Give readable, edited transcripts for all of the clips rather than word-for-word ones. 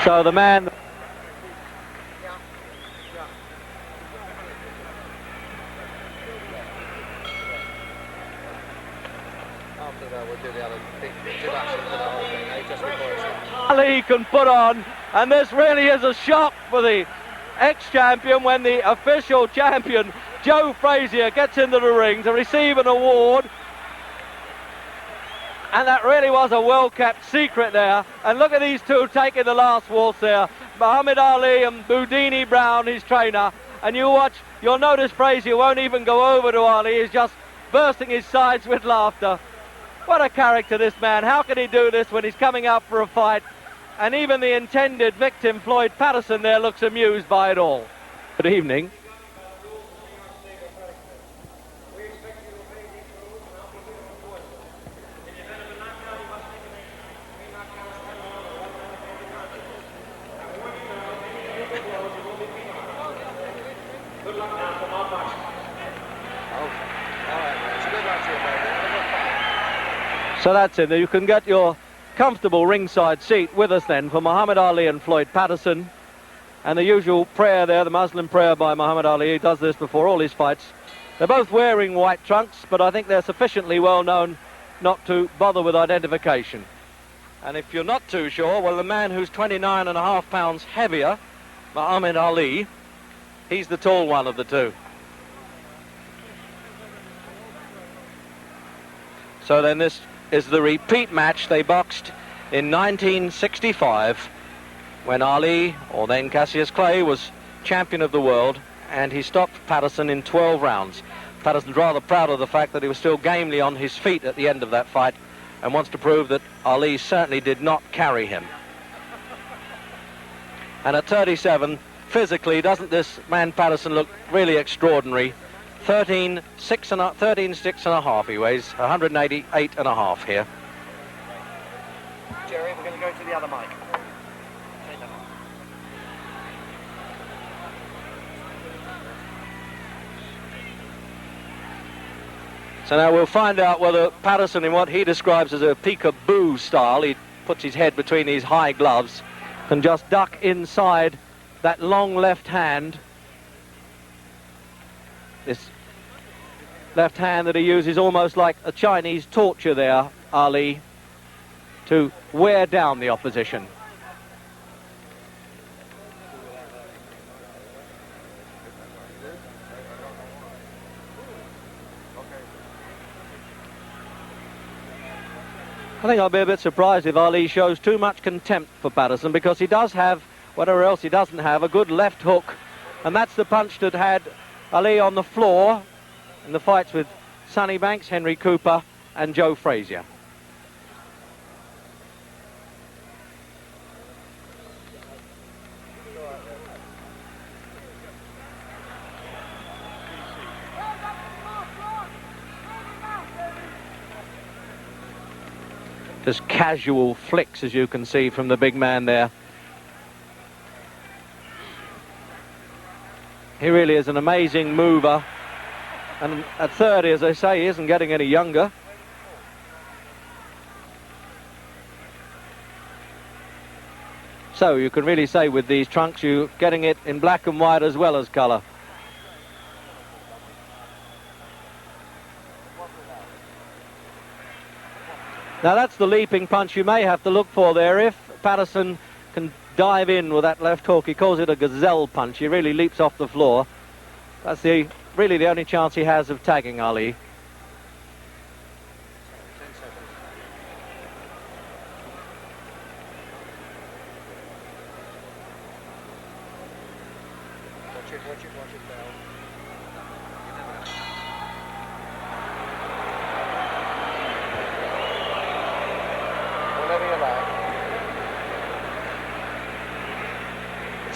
So the man... Ali can put on, and this really is a shock for the ex-champion when the official champion, Joe Frazier, gets into the ring to receive an award. And that really was a well-kept secret there. And look at these two taking the last waltz there. Muhammad Ali and Boudini Brown, his trainer. And you watch, you'll notice Frazier won't even go over to Ali. He's just bursting his sides with laughter. What a character, this man. How can he do this when he's coming out for a fight? And even the intended victim, Floyd Patterson, there looks amused by it all. Good evening. So that's it. You can get your comfortable ringside seat with us then for Muhammad Ali and Floyd Patterson. And the usual prayer there, the Muslim prayer by Muhammad Ali. He does this before all his fights. They're both wearing white trunks, but I think they're sufficiently well known not to bother with identification. And if you're not too sure, well, the man who's 29.5 pounds heavier, Muhammad Ali, he's the tall one of the two. So then this is the repeat match. They boxed in 1965 when Ali, or then Cassius Clay, was champion of the world, and he stopped Patterson in 12 rounds. Patterson's rather proud of the fact that he was still gamely on his feet at the end of that fight and wants to prove that Ali certainly did not carry him. And at 37, physically, doesn't this man Patterson look really extraordinary? 13.6 and a half he weighs, 188.5 here. Jerry, we're going to go to the other mic. So now we'll find out whether Patterson, in what he describes as a peekaboo style, he puts his head between these high gloves, can just duck inside that long left hand. This left hand that he uses almost like a Chinese torture there, Ali, to wear down the opposition. I think I'll be a bit surprised if Ali shows too much contempt for Patterson, because he does have, whatever else he doesn't have, a good left hook. And that's the punch that had Ali on the floor in the fights with Sonny Banks, Henry Cooper and Joe Frazier. Just casual flicks, as you can see from the big man there. He really is an amazing mover. And at 30, as I say, he isn't getting any younger. So you can really say with these trunks, you're getting it in black and white as well as colour. Now that's the leaping punch you may have to look for there. If Patterson can dive in with that left hook, he calls it a gazelle punch. He really leaps off the floor. That's really the only chance he has of tagging Ali. Watch it now.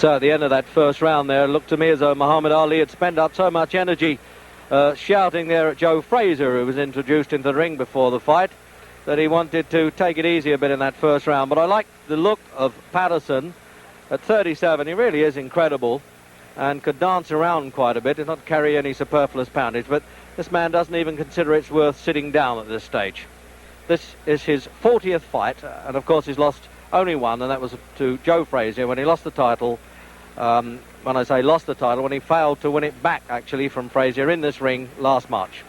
So at the end of that first round there, it looked to me as though Muhammad Ali had spent up so much energy shouting there at Joe Frazier, who was introduced into the ring before the fight, that he wanted to take it easy a bit in that first round. But I like the look of Patterson at 37. He really is incredible and could dance around quite a bit and not carry any superfluous poundage. But this man doesn't even consider it's worth sitting down at this stage. This is his 40th fight, and of course he's lost only one, and that was to Joe Frazier when he lost the title. When I say lost the title, when he failed to win it back actually from Frazier in this ring last March.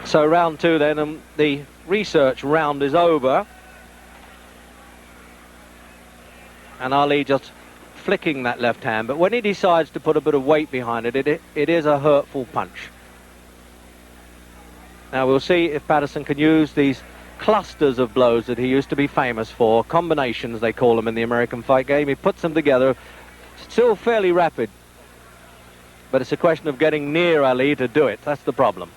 So round two then, and the research round is over. And Ali just flicking that left hand, but when he decides to put a bit of weight behind it, it is a hurtful punch. Now we'll see if Patterson can use these clusters of blows that he used to be famous for, combinations they call them in the American fight game. He puts them together, still fairly rapid, but it's a question of getting near Ali to do it. That's the problem.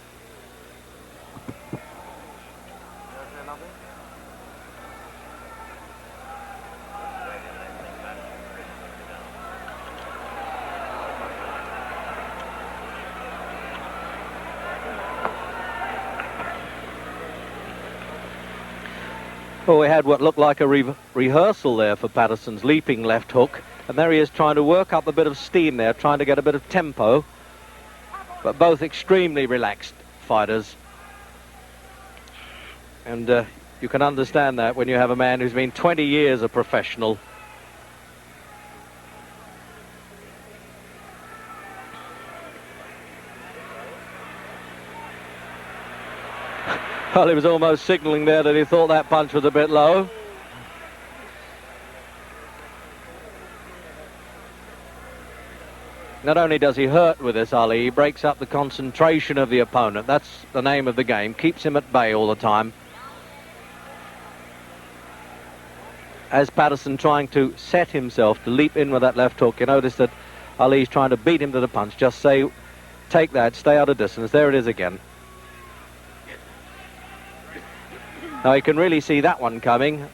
Well, we had what looked like a rehearsal there for Patterson's leaping left hook, and there he is trying to work up a bit of steam there, trying to get a bit of tempo, but both extremely relaxed fighters. And you can understand that when you have a man who's been 20 years a professional. Well, he was almost signalling there that he thought that punch was a bit low. Not only does he hurt with this, Ali, he breaks up the concentration of the opponent. That's the name of the game. Keeps him at bay all the time. As Patterson trying to set himself to leap in with that left hook, you notice that Ali's trying to beat him to the punch. Just say, take that, stay out of distance. There it is again. Now you can really see that one coming.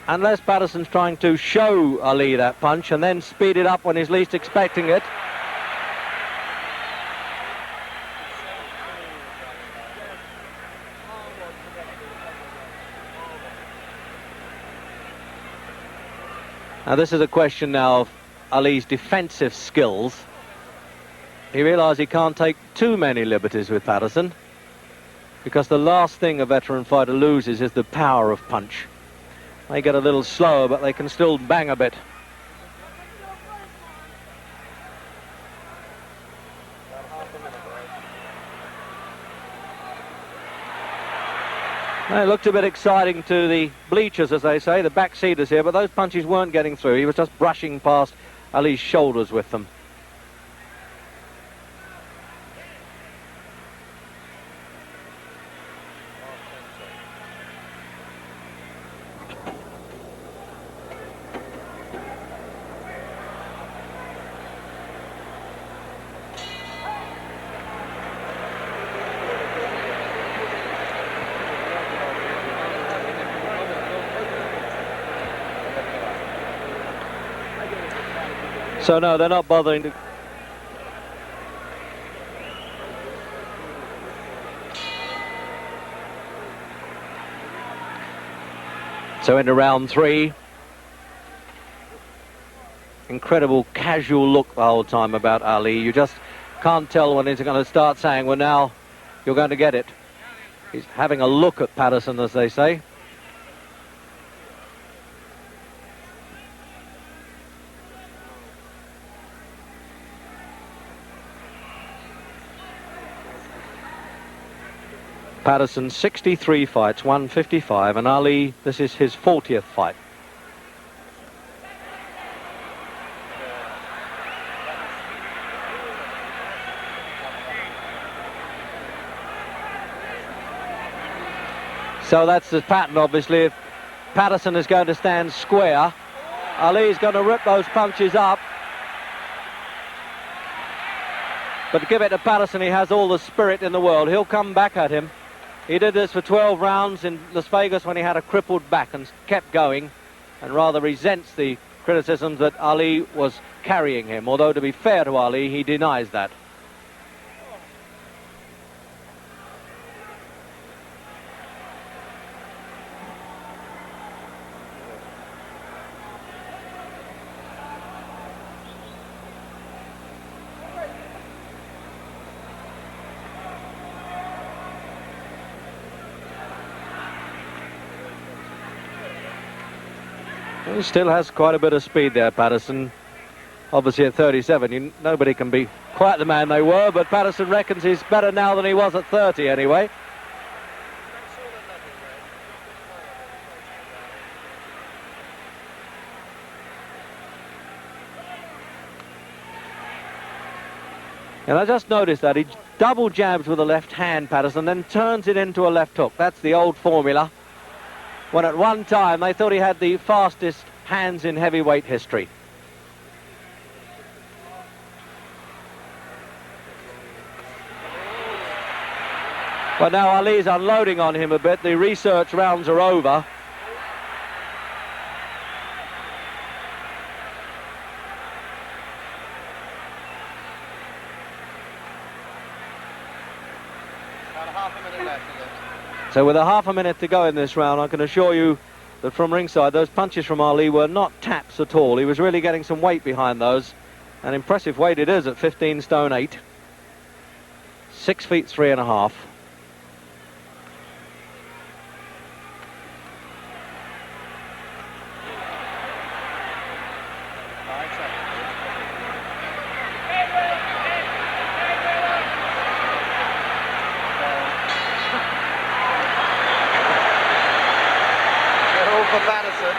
Unless Patterson's trying to show Ali that punch and then speed it up when he's least expecting it. Now this is a question now of Ali's defensive skills. He realised he can't take too many liberties with Patterson, because the last thing a veteran fighter loses is the power of punch. They get a little slower, but they can still bang a bit. It looked a bit exciting to the bleachers, as they say, the backseaters here, but those punches weren't getting through. He was just brushing past Ali's shoulders with them. So no, they're not bothering to... So into round three. Incredible casual look the whole time about Ali. You just can't tell when he's going to start saying, well, now you're going to get it. He's having a look at Patterson, as they say. Patterson 63 fights, 155, and Ali, this is his 40th fight. So that's the pattern, obviously. If Patterson is going to stand square, Ali's going to rip those punches up. But give it to Patterson, he has all the spirit in the world. He'll come back at him. He did this for 12 rounds in Las Vegas when he had a crippled back and kept going, and rather resents the criticisms that Ali was carrying him. Although, to be fair to Ali, he denies that. He still has quite a bit of speed there, Patterson. Obviously at 37, nobody can be quite the man they were, but Patterson reckons he's better now than he was at 30 anyway. And I just noticed that he double jabs with the left hand, Patterson, then turns it into a left hook. That's the old formula. When at one time they thought he had the fastest hands in heavyweight history. But now Ali's unloading on him a bit. The research rounds are over. About half a minute left, is it? So with a half a minute to go in this round, I can assure you that from ringside, those punches from Ali were not taps at all. He was really getting some weight behind those. An impressive weight it is at 15 stone 8. 6 feet 3.5. For Patterson.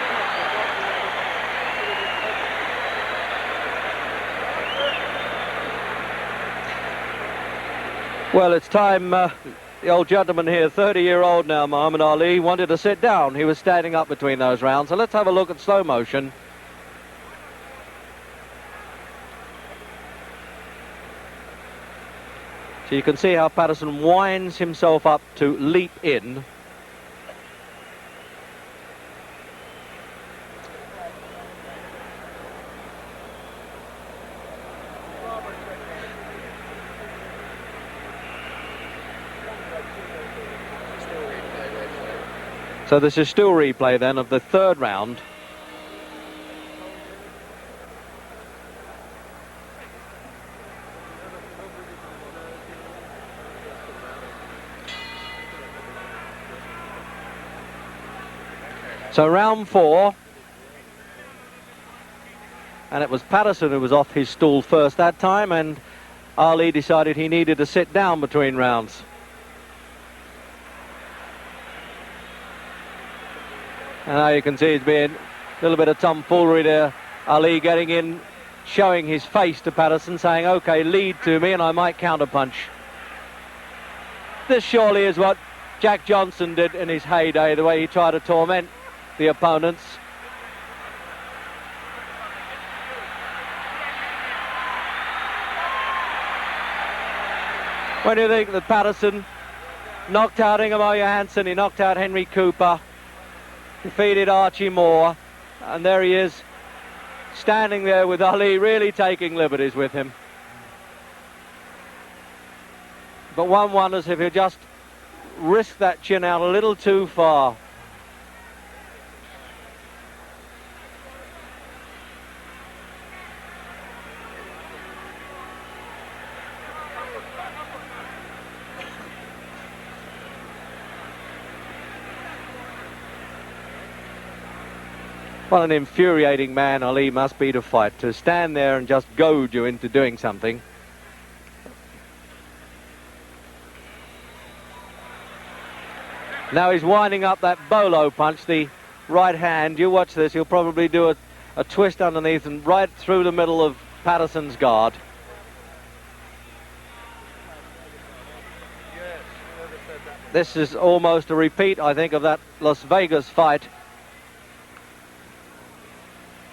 Well, it's time. The old gentleman here, 30-year-old now, Muhammad Ali, wanted to sit down. He was standing up between those rounds. So let's have a look at slow motion. So you can see how Patterson winds himself up to leap in. So this is still replay then of the third round. So round 4, and it was Patterson who was off his stool first that time, and Ali decided he needed to sit down between rounds. And now you can see it's been a little bit of tomfoolery there. Ali getting in, showing his face to Patterson, saying, okay, lead to me and I might counterpunch. This surely is what Jack Johnson did in his heyday, the way he tried to torment the opponents. When you think that Patterson knocked out Ingemar Johansson, he knocked out Henry Cooper, defeated Archie Moore, and there he is standing there with Ali, really taking liberties with him. But one wonders if he'll just risk that chin out a little too far. What an infuriating man Ali must be to fight, to stand there and just goad you into doing something. Now he's winding up that bolo punch, the right hand. You watch this, he'll probably do a twist underneath and right through the middle of Patterson's guard. This is almost a repeat, I think, of that Las Vegas fight.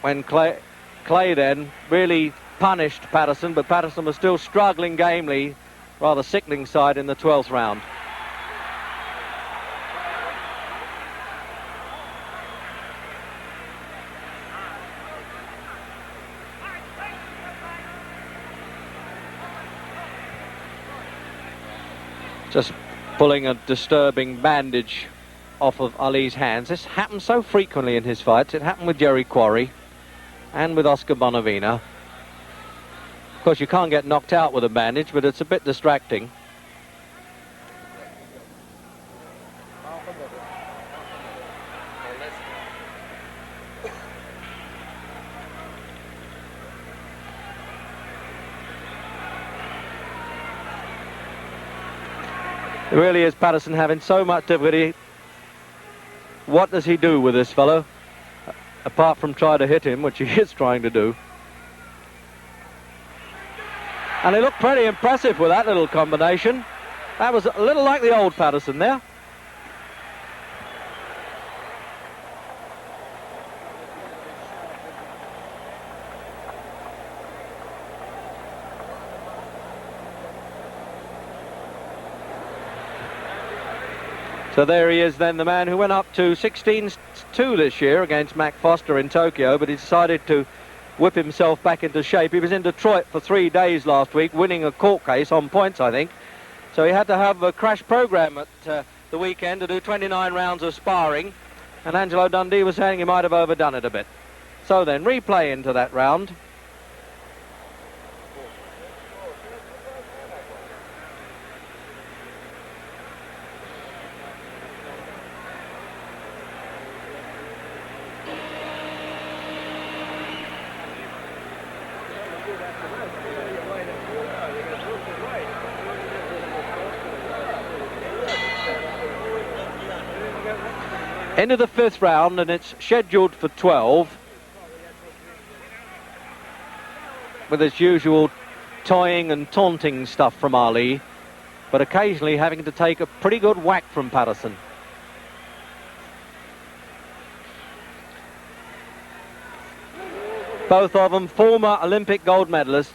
when Clay then really punished Patterson, but Patterson was still struggling gamely, rather sickening side in the 12th round. Just pulling a disturbing bandage off of Ali's hands. This happens so frequently in his fights. It happened with Jerry Quarry and with Oscar Bonavina. Of course, you can't get knocked out with a bandage, but it's a bit distracting. It really is Patterson having so much difficulty. What does he do with this fellow? Apart from try to hit him, which he is trying to do. And he looked pretty impressive with that little combination. That was a little like the old Patterson there. So there he is then, the man who went up to 16-2 this year against Mac Foster in Tokyo, but he decided to whip himself back into shape. He was in Detroit for 3 days last week, winning a court case on points, I think. So he had to have a crash program at the weekend to do 29 rounds of sparring, and Angelo Dundee was saying he might have overdone it a bit. So then, replay into that round. Into the 5th round, and it's scheduled for 12, with its usual toying and taunting stuff from Ali, but occasionally having to take a pretty good whack from Patterson. Both of them former Olympic gold medalists.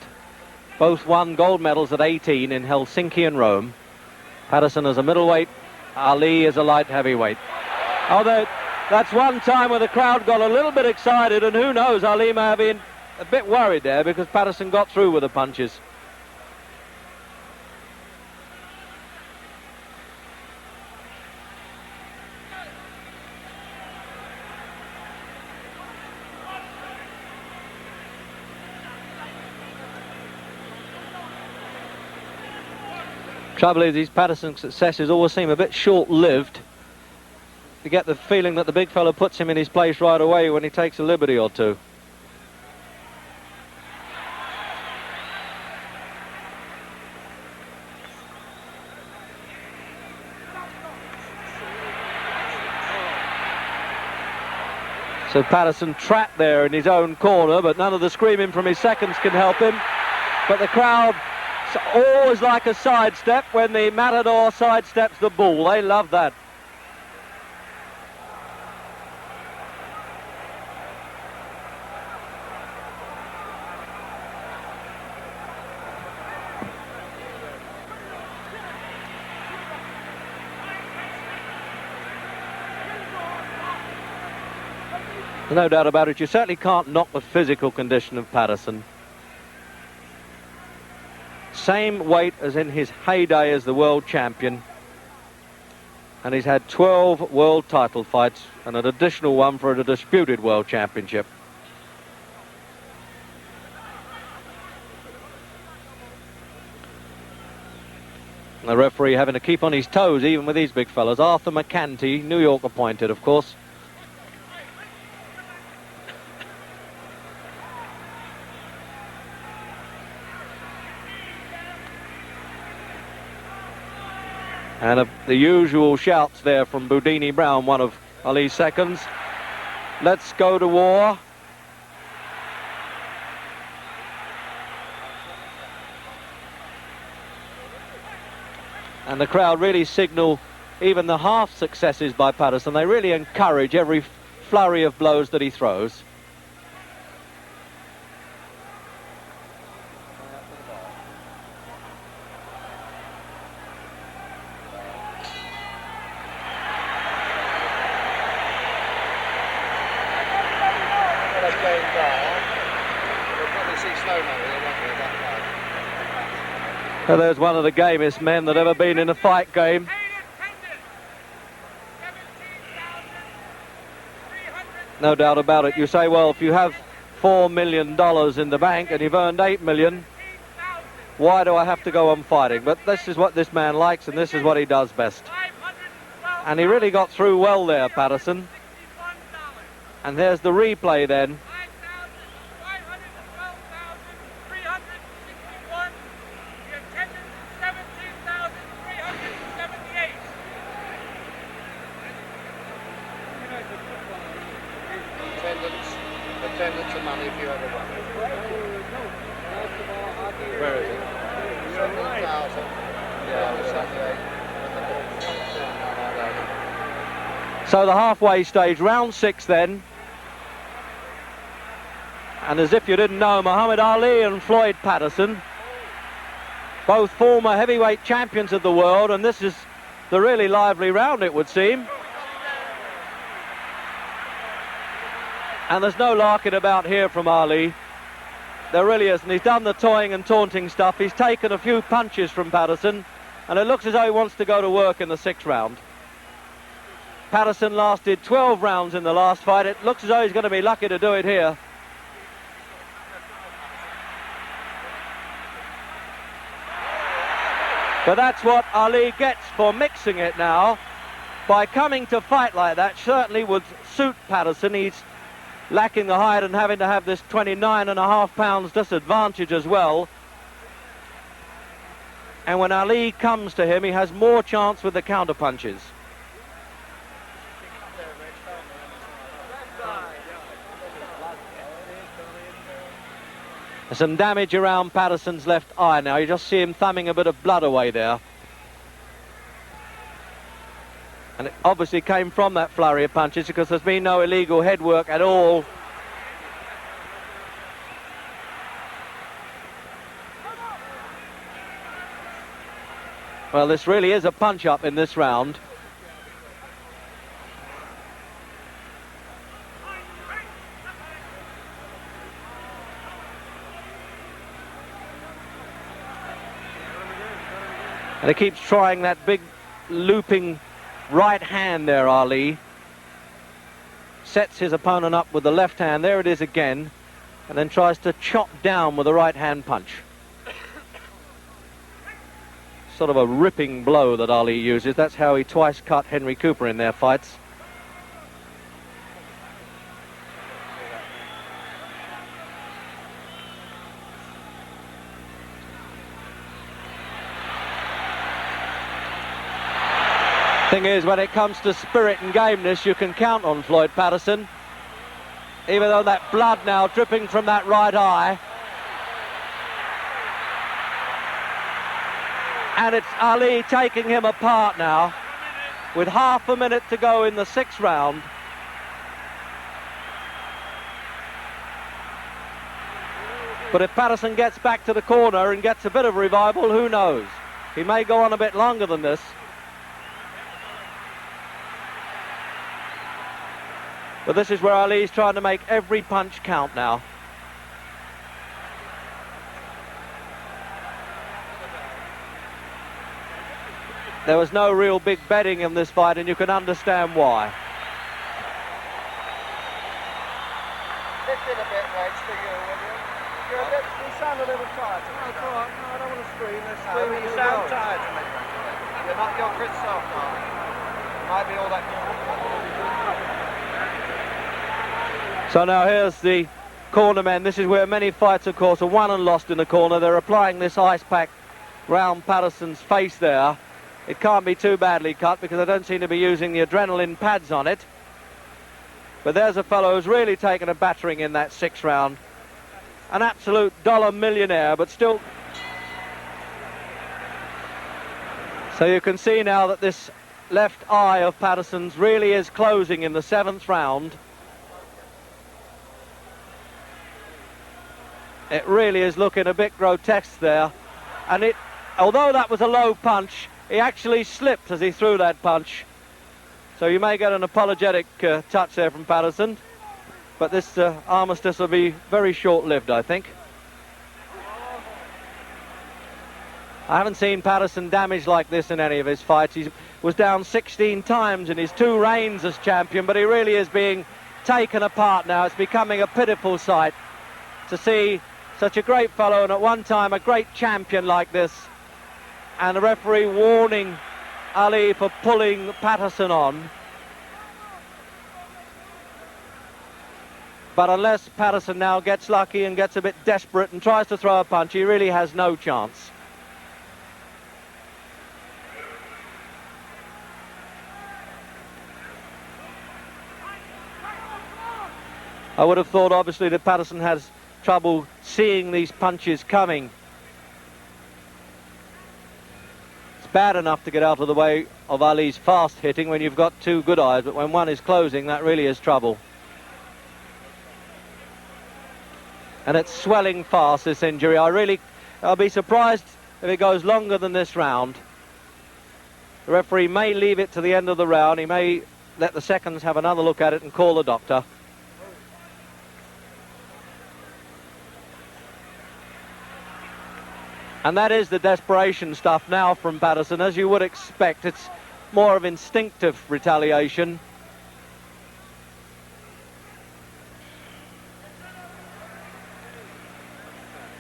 Both won gold medals at 18 in Helsinki and Rome. Patterson as a middleweight, Ali as a light heavyweight. Although that's one time where the crowd got a little bit excited, and who knows, Ali may have been a bit worried there because Patterson got through with the punches. Trouble is, these Patterson successes always seem a bit short-lived. You get the feeling that the big fella puts him in his place right away when he takes a liberty or two. So Patterson trapped there in his own corner, but none of the screaming from his seconds can help him. But the crowd always like a sidestep when the matador sidesteps the bull. They love that. No doubt about it, you certainly can't knock the physical condition of Patterson. Same weight as in his heyday as the world champion. And he's had 12 world title fights and an additional one for a disputed world championship. The referee having to keep on his toes even with these big fellas. Arthur McCanty, New York appointed, of course. And the usual shouts there from Boudini Brown, one of Ali's seconds. Let's go to war. And the crowd really signal even the half successes by Patterson. They really encourage every flurry of blows that he throws. man. He won't be that high. So there's one of the gamest men that ever been in a fight game. No doubt about it. You say, well, if you have $4 million in the bank and you've earned $8 million, why do I have to go on fighting? But this is what this man likes, and this is what he does best. And he really got through well there, Patterson. And there's the replay then. Attendance and money if you ever won. Where is it? 17,000. Yeah, So the halfway stage, round 6 then. And as if you didn't know, Muhammad Ali and Floyd Patterson, both former heavyweight champions of the world, and this is the really lively round, it would seem. And there's no larking about here from Ali. There really isn't. He's done the toying and taunting stuff. He's taken a few punches from Patterson, and it looks as though he wants to go to work in the 6th round. Patterson lasted 12 rounds in the last fight. It looks as though he's going to be lucky to do it here. But that's what Ali gets for mixing it now. By coming to fight like that certainly would suit Patterson. He's lacking the height and having to have this 29.5 pounds disadvantage as well. And when Ali comes to him, he has more chance with the counter punches. There's some damage around Patterson's left eye now. You just see him thumbing a bit of blood away there. And it obviously came from that flurry of punches because there's been no illegal head work at all. Well, this really is a punch-up in this round. And he keeps trying that big looping right hand there, Ali. Sets his opponent up with the left hand. There it is again. And then tries to chop down with the right hand punch. Sort of a ripping blow that Ali uses. That's how he twice cut Henry Cooper in their fights. Thing is, when it comes to spirit and gameness, you can count on Floyd Patterson. Even though that blood now dripping from that right eye. And it's Ali taking him apart now, with half a minute to go in the 6th round. But if Patterson gets back to the corner and gets a bit of revival, who knows? He may go on a bit longer than this. But this is where Ali's trying to make every punch count now. There was no real big betting in this fight, and you can understand why. Lift it a bit, Wedge, for you, will you? You sound a little tired. No, it's all right. No, I don't want to scream. You sound tired to me. You're not your Chris self, Mark. Might be all that. So now here's the corner men. This is where many fights, of course, are won and lost in the corner. They're applying this ice pack round Patterson's face there. It can't be too badly cut because they don't seem to be using the adrenaline pads on it. But there's a fellow who's really taken a battering in that 6th round. An absolute dollar millionaire, but still. So you can see now that this left eye of Patterson's really is closing in the 7th round. It really is looking a bit grotesque there. And it, although that was a low punch, he actually slipped as he threw that punch. So you may get an apologetic touch there from Patterson. But this armistice will be very short-lived, I think. I haven't seen Patterson damaged like this in any of his fights. He was down 16 times in his 2 reigns as champion, but he really is being taken apart now. It's becoming a pitiful sight to see such a great fellow and at one time a great champion like this, and the referee warning Ali for pulling Patterson on. But unless Patterson now gets lucky and gets a bit desperate and tries to throw a punch, he really has no chance. I would have thought, obviously, that Patterson has trouble seeing these punches coming. It's bad enough to get out of the way of Ali's fast hitting when you've got 2 good eyes, but when one is closing, that really is trouble. And it's swelling fast, this injury. I'll be surprised if it goes longer than this round. The referee may leave it to the end of the round. He may let the seconds have another look at it and call the doctor. And that is the desperation stuff now from Patterson, as you would expect. It's more of instinctive retaliation.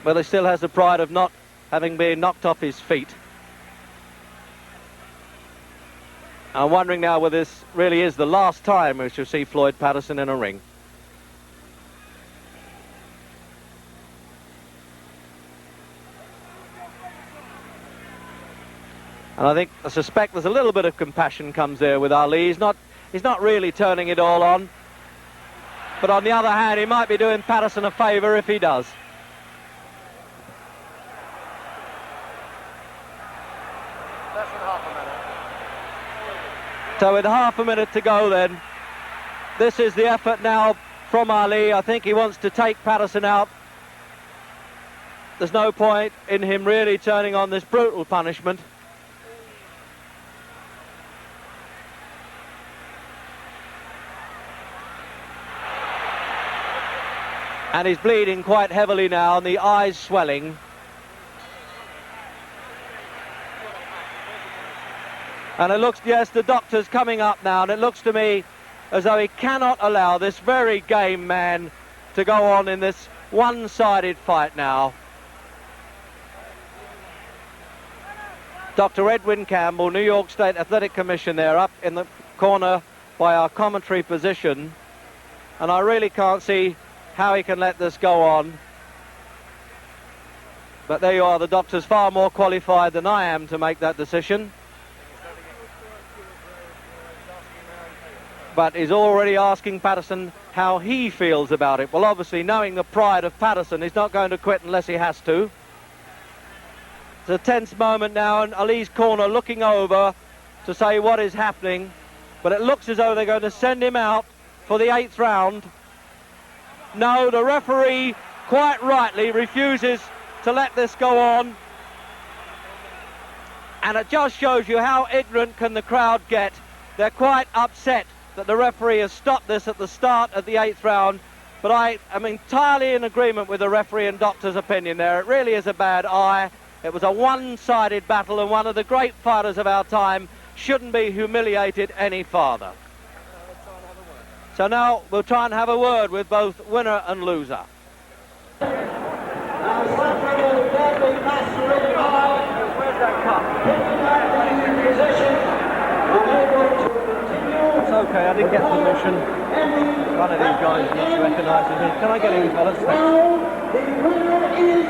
But he still has the pride of not having been knocked off his feet. I'm wondering now whether this really is the last time we shall see Floyd Patterson in a ring. And I suspect there's a little bit of compassion comes there with Ali. He's not really turning it all on. But on the other hand, he might be doing Patterson a favour if he does. Less than half a minute. So with half a minute to go then, this is the effort now from Ali. I think he wants to take Patterson out. There's no point in him really turning on this brutal punishment. And he's bleeding quite heavily now, and the eyes swelling. And it looks, yes, the doctor's coming up now, and it looks to me as though he cannot allow this very game man to go on in this one-sided fight now. Dr. Edwin Campbell, New York State Athletic Commission there, up in the corner by our commentary position. And I really can't see how he can let this go on. But there you are, the doctor's far more qualified than I am to make that decision. But he's already asking Patterson how he feels about it. Well, obviously, knowing the pride of Patterson, he's not going to quit unless he has to. It's a tense moment now, and Ali's corner looking over to say what is happening. But it looks as though they're going to send him out for the 8th round. No, the referee, quite rightly, refuses to let this go on. And it just shows you how ignorant can the crowd get. They're quite upset that the referee has stopped this at the start of the 8th round. But I am entirely in agreement with the referee and doctor's opinion there. It really is a bad eye. It was a one-sided battle, and one of the great fighters of our time shouldn't be humiliated any farther. So now we'll try and have a word with both winner and loser. Where's that cup? It's okay, I didn't get permission. One of these guys recognises me. Can I get in, fellas? The winner is